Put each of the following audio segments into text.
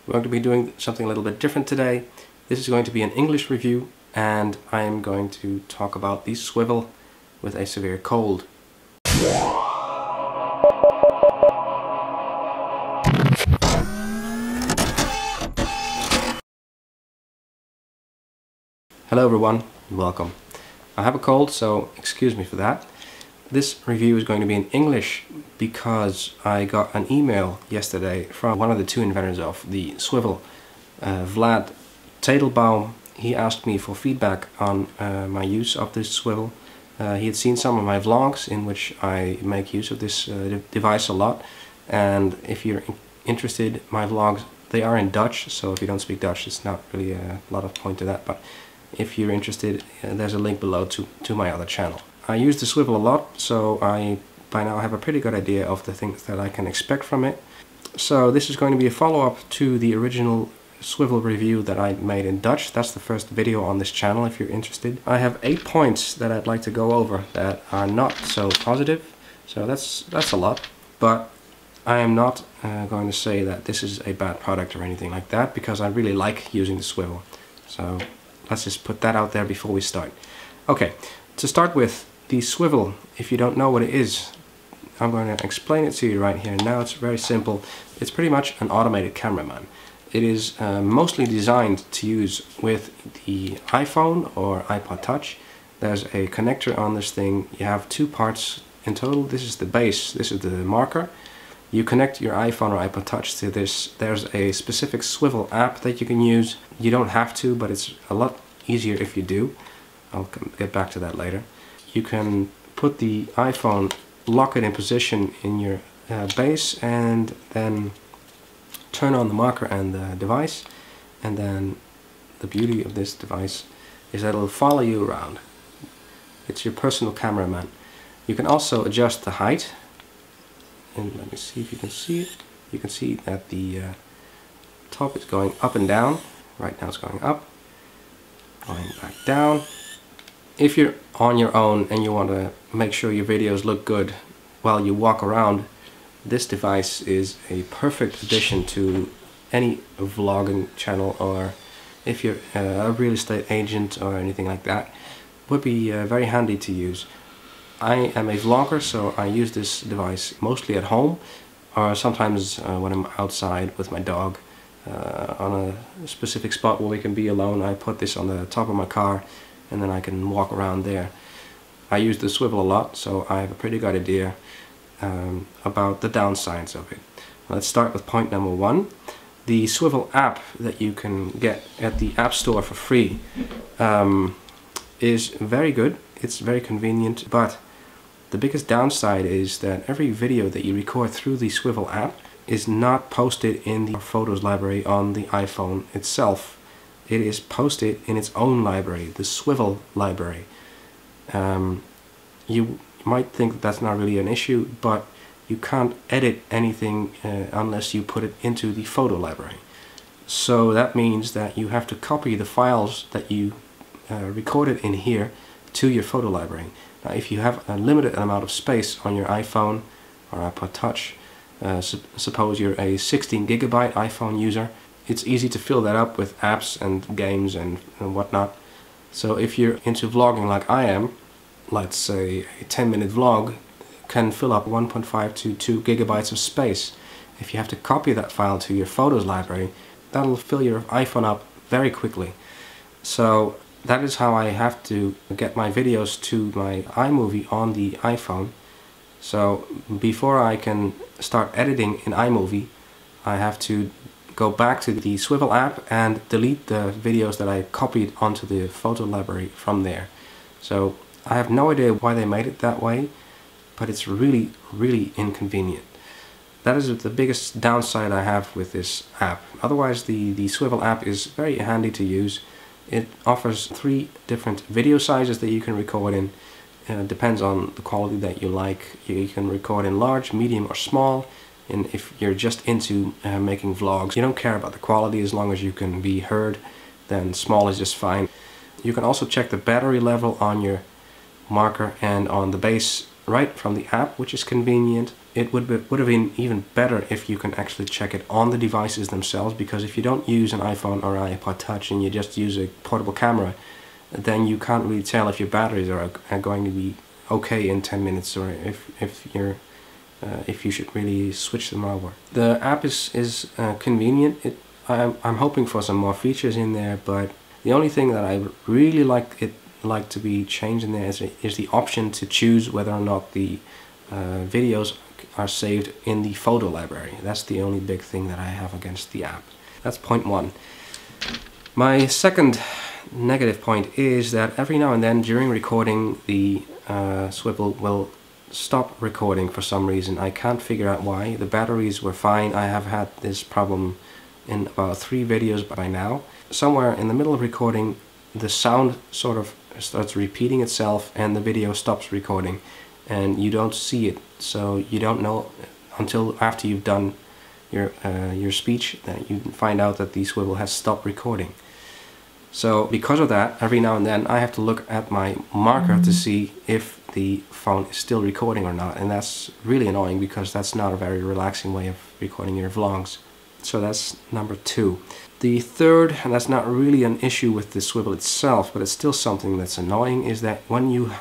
We're going to be doing something a little bit different today. This is going to be an English review, and I am going to talk about the Swivl with a severe cold. Hello everyone, and welcome. I have a cold, so excuse me for that. This review is going to be in English because I got an email yesterday from one of the two inventors of the Swivl, Vlad Tetelbaum. He asked me for feedback on my use of this Swivl. He had seen some of my vlogs in which I make use of this device a lot, and if you're interested, my vlogs, they are in Dutch, so if you don't speak Dutch, it's not really a lot of point to that, but if you're interested, there's a link below to my other channel. I use the Swivl a lot, so I by now have a pretty good idea of the things that I can expect from it. So this is going to be a follow-up to the original Swivl review that I made in Dutch. That's the first video on this channel if you're interested. I have 8 points that I'd like to go over that are not so positive, so that's a lot, but I am not going to say that this is a bad product or anything like that, because I really like using the Swivl. So let's just put that out there before we start. Okay, to start with, the Swivl, if you don't know what it is, I'm going to explain it to you right here. Now it's very simple. It's pretty much an automated cameraman. It is mostly designed to use with the iPhone or iPod Touch. There's a connector on this thing. You have 2 parts in total. This is the base, this is the marker. You connect your iPhone or iPod Touch to this. There's a specific Swivl app that you can use. You don't have to, but it's a lot easier if you do. I'll get back to that later. You can put the iPhone, lock it in position in your base, and then turn on the marker and the device. And then the beauty of this device is that it'll follow you around. It's your personal cameraman. You can also adjust the height. And let me see if you can see it. You can see that the top is going up and down. Right now it's going up, going back down. If you're on your own and you want to make sure your videos look good while you walk around, this device is a perfect addition to any vlogging channel, or if you're a real estate agent or anything like that, would be very handy to use. I am a vlogger, so I use this device mostly at home, or sometimes when I'm outside with my dog on a specific spot where we can be alone. I put this on the top of my car and then I can walk around there. I use the Swivl a lot, so I have a pretty good idea about the downsides of it. Let's start with point number 1. The Swivl app that you can get at the App Store for free is very good. It's very convenient, but the biggest downside is that every video that you record through the Swivl app is not posted in the Photos library on the iPhone itself. It is posted in its own library, the Swivl library. You might think that that's not really an issue, but you can't edit anything unless you put it into the photo library. So that means that you have to copy the files that you recorded in here to your photo library. Now, if you have a limited amount of space on your iPhone or iPod Touch, suppose you're a 16 gigabyte iPhone user, it's easy to fill that up with apps and games and whatnot. So if you're into vlogging like I am, let's say a 10-minute vlog can fill up 1.5 to 2 gigabytes of space. If you have to copy that file to your photos library, that'll fill your iPhone up very quickly. So that is how I have to get my videos to my iMovie on the iPhone. So before I can start editing in iMovie, I have to go back to the Swivl app and delete the videos that I copied onto the photo library from there. So I have no idea why they made it that way, but it's really, really inconvenient. That is the biggest downside I have with this app. Otherwise, the Swivl app is very handy to use. It offers 3 different video sizes that you can record in. It depends on the quality that you like. You can record in large, medium, or small. And if you're just into making vlogs, you don't care about the quality as long as you can be heard, then small is just fine. You can also check the battery level on your marker and on the base right from the app, which is convenient. it would have been even better if you can actually check it on the devices themselves, because if you don't use an iPhone or iPod Touch and you just use a portable camera, then you can't really tell if your batteries are going to be okay in 10 minutes, or if you should really switch them over. The app is convenient. I'm hoping for some more features in there, but the only thing that I really like to be changed in there is the option to choose whether or not the videos are saved in the photo library. That's the only big thing that I have against the app. That's point one. My second negative point is that every now and then during recording, the Swivl will stop recording for some reason. I can't figure out why. The batteries were fine. I have had this problem in about 3 videos by now. Somewhere in the middle of recording, the sound sort of starts repeating itself and the video stops recording, and you don't see it, so you don't know until after you've done your speech that you find out that the Swivl has stopped recording. So because of that, every now and then I have to look at my marker to see if the phone is still recording or not, and that's really annoying because that's not a very relaxing way of recording your vlogs. So that's number 2. The third, and that's not really an issue with the Swivl itself, but it's still something that's annoying, is that when you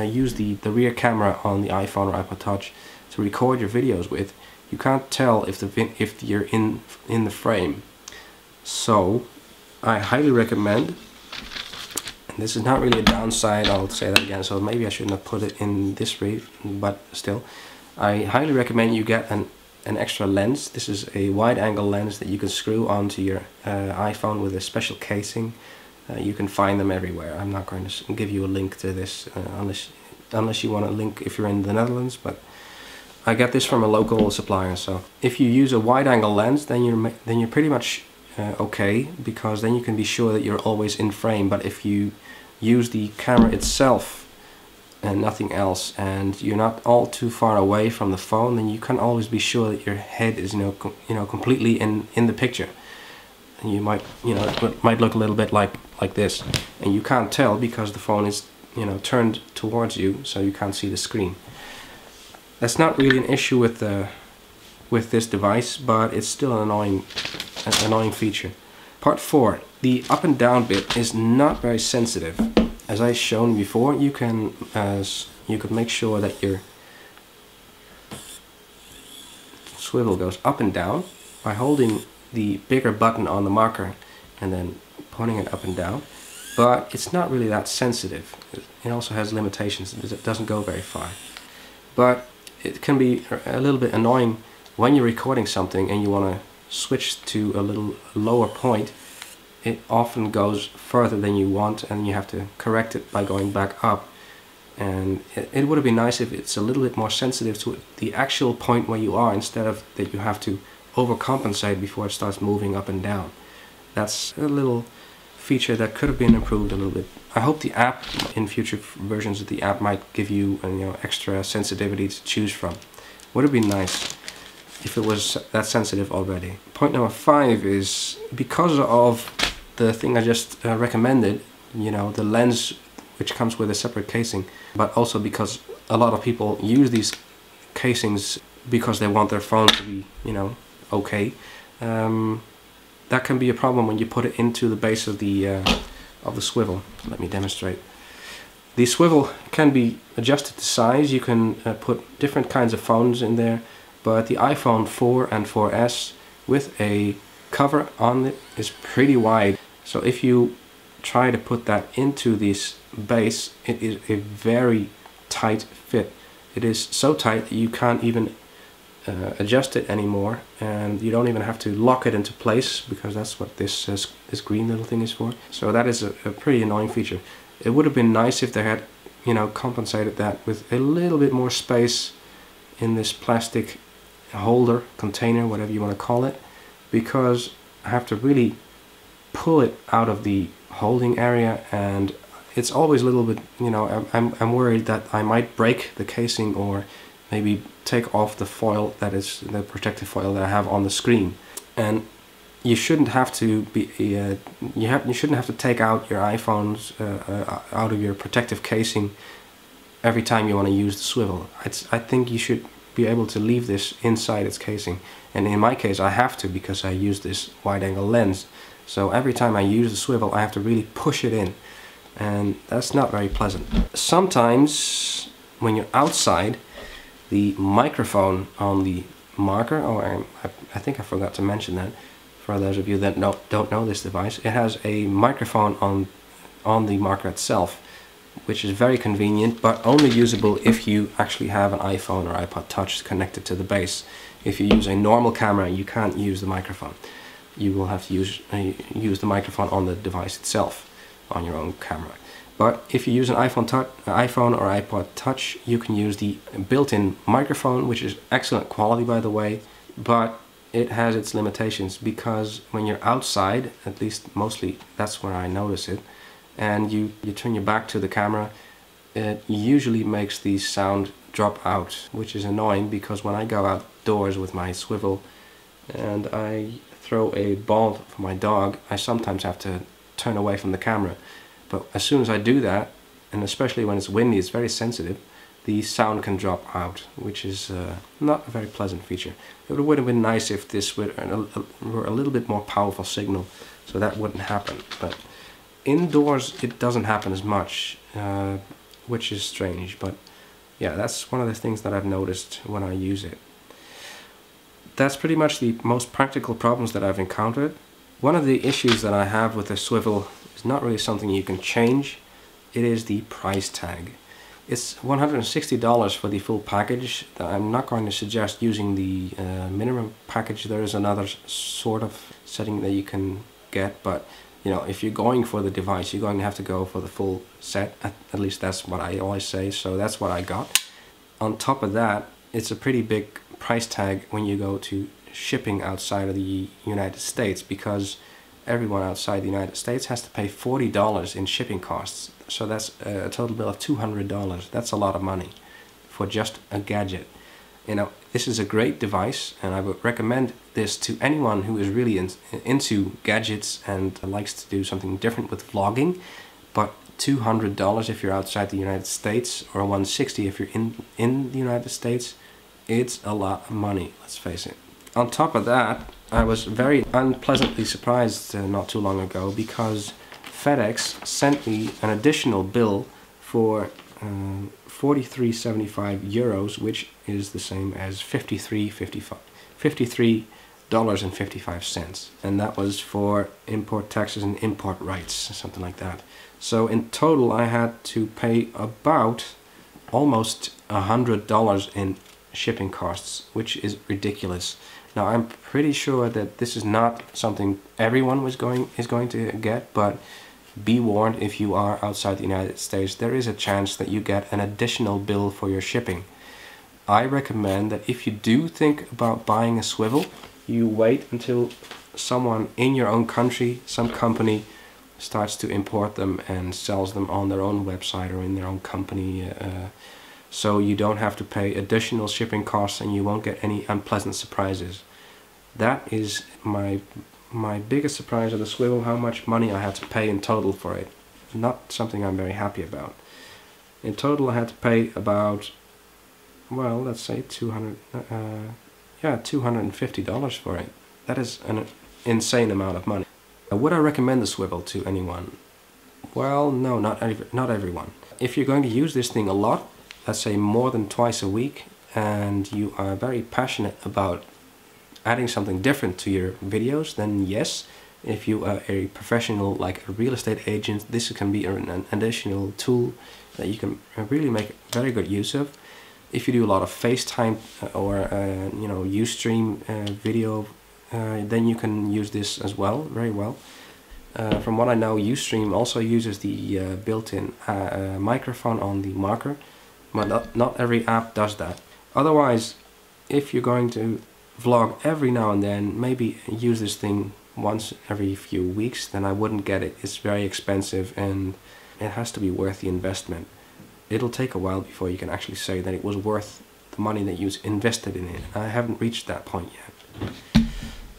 use the rear camera on the iPhone or iPod Touch to record your videos with, you can't tell if you're in the frame. So I highly recommend, and this is not really a downside, I'll say that again, so maybe I shouldn't have put it in this review, but still, I highly recommend you get an extra lens. This is a wide-angle lens that you can screw onto your iPhone with a special casing. You can find them everywhere. I'm not going to give you a link to this unless you want a link if you're in the Netherlands, but I got this from a local supplier. So if you use a wide-angle lens, then you're pretty much okay, because then you can be sure that you're always in frame. But if you use the camera itself and nothing else, and you're not all too far away from the phone, then you can always be sure that your head is completely in the picture. And you might it might look a little bit like this, and you can't tell because the phone is turned towards you, so you can't see the screen. That's not really an issue with this device, but it's still an annoying feature. Part 4. The up and down bit is not very sensitive. As I shown before, you could make sure that your Swivl goes up and down by holding the bigger button on the marker and then putting it up and down, but it's not really that sensitive. It also has limitations. It doesn't go very far, but it can be a little bit annoying when you're recording something and you want to switch to a little lower point. It often goes further than you want, and you have to correct it by going back up. And it would have been nice if it's a little bit more sensitive to the actual point where you are, instead of that you have to overcompensate before it starts moving up and down. That's a little feature that could have been improved a little bit. I hope the app, in future versions of the app, might give you extra sensitivity to choose from. Would have been nice if it was that sensitive already. Point number 5 is, because of the thing I just recommended, the lens which comes with a separate casing, but also because a lot of people use these casings because they want their phone to be, okay. That can be a problem when you put it into the base of the Swivl. Let me demonstrate. The Swivl can be adjusted to size. You can put different kinds of phones in there, but the iPhone 4 and 4S with a cover on it is pretty wide. So if you try to put that into this base, it is a very tight fit. It is so tight that you can't even adjust it anymore, and you don't even have to lock it into place, because that's what this green little thing is for. So that is a pretty annoying feature. It would have been nice if they had compensated that with a little bit more space in this plastic holder, container, whatever you want to call it, because I have to really pull it out of the holding area, and it's always a little bit, I'm worried that I might break the casing, or maybe take off the foil, that is the protective foil that I have on the screen. And you shouldn't have to be you shouldn't have to take out your iPhones out of your protective casing every time you want to use the Swivl. I think you should be able to leave this inside its casing. And in my case I have to, because I use this wide angle lens. So every time I use the swivel I have to really push it in, and that's not very pleasant. Sometimes when you're outside, the microphone on the marker, I think I forgot to mention that for those of you that don't know this device, it has a microphone on the marker itself, which is very convenient, but only usable if you actually have an iPhone or iPod Touch connected to the base. If you use a normal camera, you can't use the microphone. You will have to use the microphone on the device itself, on your own camera. But if you use an iPhone or iPod Touch, you can use the built-in microphone, which is excellent quality by the way, but it has its limitations, because when you're outside, at least mostly that's where I notice it, and you turn your back to the camera, it usually makes the sound drop out, which is annoying, because when I go outdoors with my swivel and I throw a ball for my dog, I sometimes have to turn away from the camera. But as soon as I do that, and especially when it's windy, it's very sensitive, the sound can drop out, which is not a very pleasant feature. It would have been nice if this were a little bit more powerful signal, so that wouldn't happen. But indoors it doesn't happen as much, which is strange. But yeah, that's one of the things that I've noticed when I use it. That's pretty much the most practical problems that I've encountered. One of the issues that I have with the swivel is not really something you can change. It is the price tag. It's $160 for the full package. I'm not going to suggest using the minimum package. There is another sort of setting that you can get, but you know, if you're going for the device, you're going to have to go for the full set. At least that's what I always say, so that's what I got. On top of that, it's a pretty big price tag when you go to shipping outside of the United States, because everyone outside the United States has to pay $40 in shipping costs. So that's a total bill of $200. That's a lot of money for just a gadget. You know, this is a great device, and I would recommend this to anyone who is really into gadgets and likes to do something different with vlogging. But $200 if you're outside the United States, or $160 if you're in the United States, it's a lot of money, let's face it. On top of that, I was very unpleasantly surprised not too long ago, because FedEx sent me an additional bill for 43.75 euros, which is the same as $53.55, and that was for import taxes and import rights, something like that. So in total I had to pay about almost $100 in shipping costs, which is ridiculous. Now I'm pretty sure that this is not something everyone is going to get, but be warned, if you are outside the United States, there is a chance that you get an additional bill for your shipping. I recommend that if you do think about buying a swivel, you wait until someone in your own country, some company, starts to import them and sells them on their own website or in their own company, so you don't have to pay additional shipping costs and you won't get any unpleasant surprises. That is my biggest surprise of the swivel, how much money I had to pay in total for it. Not something I'm very happy about. In total I had to pay about, well, let's say $250 for it. That is an insane amount of money. Would I recommend the swivel to anyone? Well, no, not everyone. If you're going to use this thing a lot, let's say more than twice a week, and you are very passionate about adding something different to your videos, then yes. If you are a professional like a real estate agent, this can be an additional tool that you can really make very good use of. If you do a lot of FaceTime or you know, Ustream video, then you can use this as well, very well. From what I know, Ustream also uses the built-in microphone on the marker, but not every app does that. Otherwise, if you're going to vlog every now and then, maybe use this thing once every few weeks, then I wouldn't get it. It's very expensive and it has to be worth the investment. It'll take a while before you can actually say that it was worth the money that you invested in it. I haven't reached that point yet.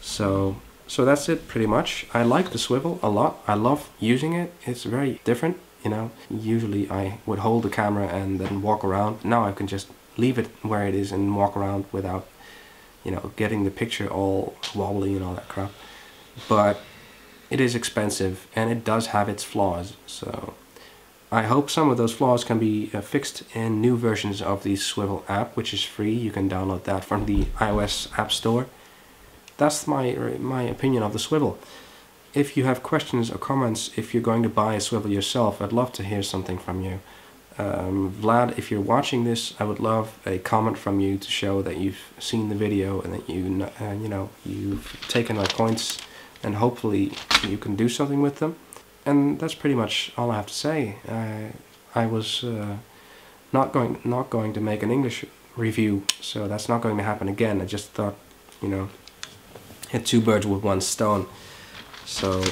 So that's it pretty much. I like the swivel a lot. I love using it. It's very different, you know. Usually I would hold the camera and then walk around. Now I can just leave it where it is and walk around without, you know, getting the picture all wobbly and all that crap. But it is expensive and it does have its flaws, so I hope some of those flaws can be fixed in new versions of the Swivl app, which is free. You can download that from the iOS App Store. That's my opinion of the Swivl. If you have questions or comments, if you're going to buy a Swivl yourself, I'd love to hear something from you. Vlad, if you're watching this, I would love a comment from you to show that you've seen the video and that you know, you've taken my points, and hopefully you can do something with them. And that's pretty much all I have to say. I was not going to make an English review, so that's not going to happen again. I just thought, you know, hit two birds with one stone. So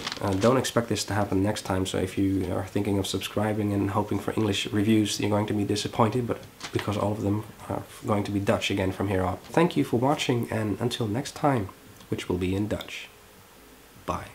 don't expect this to happen next time. So if you are thinking of subscribing and hoping for English reviews, you're going to be disappointed, but because all of them are going to be Dutch again from here on. Thank you for watching, and until next time, which will be in Dutch. Bye.